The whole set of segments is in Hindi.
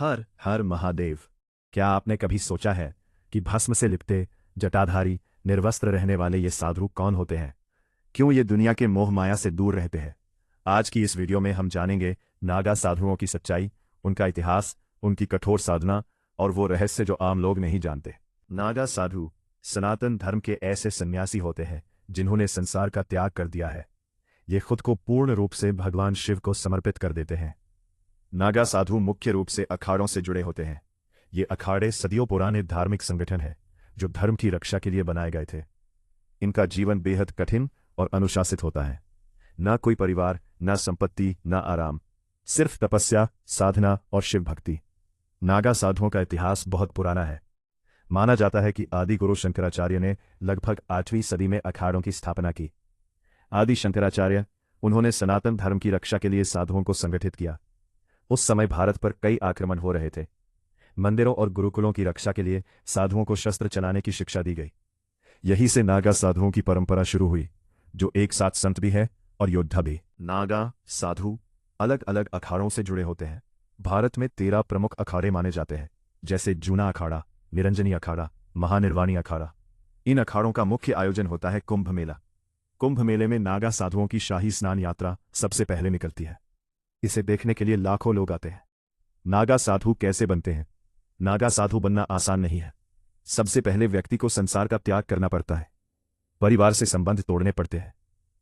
हर हर महादेव। क्या आपने कभी सोचा है कि भस्म से लिपटे, जटाधारी, निर्वस्त्र रहने वाले ये साधु कौन होते हैं? क्यों ये दुनिया के मोह माया से दूर रहते हैं? आज की इस वीडियो में हम जानेंगे नागा साधुओं की सच्चाई, उनका इतिहास, उनकी कठोर साधना और वो रहस्य जो आम लोग नहीं जानते। नागा साधु सनातन धर्म के ऐसे सन्यासी होते हैं जिन्होंने संसार का त्याग कर दिया है। ये खुद को पूर्ण रूप से भगवान शिव को समर्पित कर देते हैं। नागा साधु मुख्य रूप से अखाड़ों से जुड़े होते हैं। ये अखाड़े सदियों पुराने धार्मिक संगठन हैं जो धर्म की रक्षा के लिए बनाए गए थे। इनका जीवन बेहद कठिन और अनुशासित होता है। न कोई परिवार, न संपत्ति, न आराम, सिर्फ तपस्या, साधना और शिव भक्ति। नागा साधुओं का इतिहास बहुत पुराना है। माना जाता है कि आदि गुरु शंकराचार्य ने लगभग 8वीं सदी में अखाड़ों की स्थापना की। आदि शंकराचार्य, उन्होंने सनातन धर्म की रक्षा के लिए साधुओं को संगठित किया। उस समय भारत पर कई आक्रमण हो रहे थे। मंदिरों और गुरुकुलों की रक्षा के लिए साधुओं को शस्त्र चलाने की शिक्षा दी गई। यहीं से नागा साधुओं की परंपरा शुरू हुई, जो एक साथ संत भी है और योद्धा भी। नागा साधु अलग अलग अखाड़ों से जुड़े होते हैं। भारत में 13 प्रमुख अखाड़े माने जाते हैं, जैसे जूना अखाड़ा, निरंजनी अखाड़ा, महानिर्वाणी अखाड़ा। इन अखाड़ों का मुख्य आयोजन होता है कुंभ मेला। कुंभ मेले में नागा साधुओं की शाही स्नान यात्रा सबसे पहले निकलती है। इसे देखने के लिए लाखों लोग आते हैं। नागा साधु कैसे बनते हैं? नागा साधु बनना आसान नहीं है। सबसे पहले व्यक्ति को संसार का त्याग करना पड़ता है। परिवार से संबंध तोड़ने पड़ते हैं।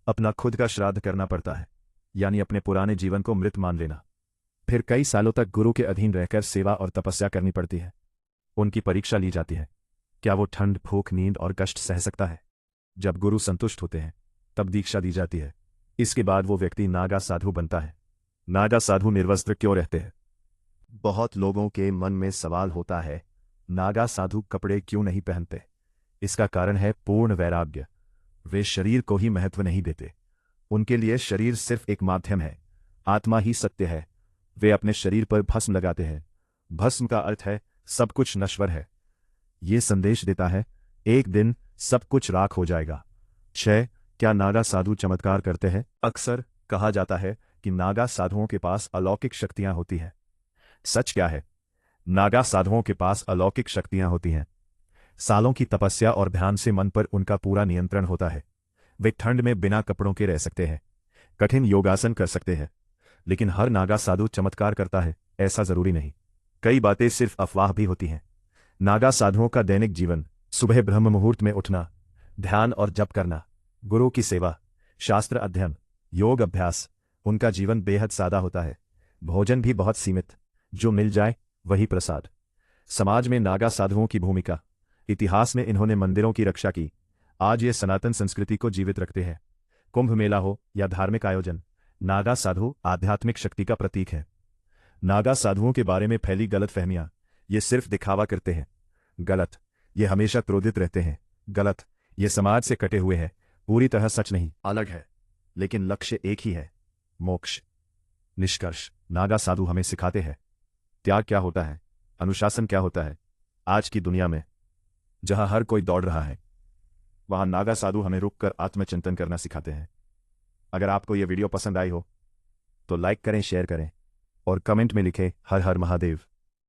अपना खुद का श्राद्ध करना पड़ता है, यानी अपने पुराने जीवन को मृत मान लेना। फिर कई सालों तक गुरु के अधीन रहकर सेवा और तपस्या करनी पड़ती है। उनकी परीक्षा ली जाती है। क्या वो ठंड, भूख, नींद और कष्ट सह सकता है? जब गुरु संतुष्ट होते हैं तब दीक्षा दी जाती है। इसके बाद वो व्यक्ति नागा साधु बनता है। नागा साधु निर्वस्त्र क्यों रहते हैं? बहुत लोगों के मन में सवाल होता है, नागा साधु कपड़े क्यों नहीं पहनते? इसका कारण है पूर्ण वैराग्य। वे शरीर को ही महत्व नहीं देते। उनके लिए शरीर सिर्फ एक माध्यम है, आत्मा ही सत्य है। वे अपने शरीर पर भस्म लगाते हैं। भस्म का अर्थ है सब कुछ नश्वर है। ये संदेश देता है एक दिन सब कुछ राख हो जाएगा। क्या नागा साधु चमत्कार करते हैं? अक्सर कहा जाता है कि नागा साधुओं के पास अलौकिक शक्तियां होती हैं। सच क्या है? नागा साधुओं के पास अलौकिक शक्तियां होती हैं। सालों की तपस्या और ध्यान से मन पर उनका पूरा नियंत्रण होता है। वे ठंड में बिना कपड़ों के रह सकते हैं, कठिन योगासन कर सकते हैं। लेकिन हर नागा साधु चमत्कार करता है, ऐसा जरूरी नहीं। कई बातें सिर्फ अफवाह भी होती हैं। नागा साधुओं का दैनिक जीवन: सुबह ब्रह्म मुहूर्त में उठना, ध्यान और जप करना, गुरु की सेवा, शास्त्र अध्ययन, योग अभ्यास। उनका जीवन बेहद सादा होता है। भोजन भी बहुत सीमित, जो मिल जाए वही प्रसाद। समाज में नागा साधुओं की भूमिका: इतिहास में इन्होंने मंदिरों की रक्षा की। आज ये सनातन संस्कृति को जीवित रखते हैं। कुंभ मेला हो या धार्मिक आयोजन, नागा साधु आध्यात्मिक शक्ति का प्रतीक है। नागा साधुओं के बारे में फैली गलतफहमियां: ये सिर्फ दिखावा करते हैं। गलत। ये हमेशा क्रोधित रहते हैं। गलत। ये समाज से कटे हुए हैं। पूरी तरह सच नहीं। अलग है, लेकिन लक्ष्य एक ही है, मोक्ष। निष्कर्ष: नागा साधु हमें सिखाते हैं त्याग क्या होता है, अनुशासन क्या होता है। आज की दुनिया में जहां हर कोई दौड़ रहा है, वहां नागा साधु हमें रुककर आत्मचिंतन करना सिखाते हैं। अगर आपको यह वीडियो पसंद आई हो तो लाइक करें, शेयर करें और कमेंट में लिखें हर हर महादेव।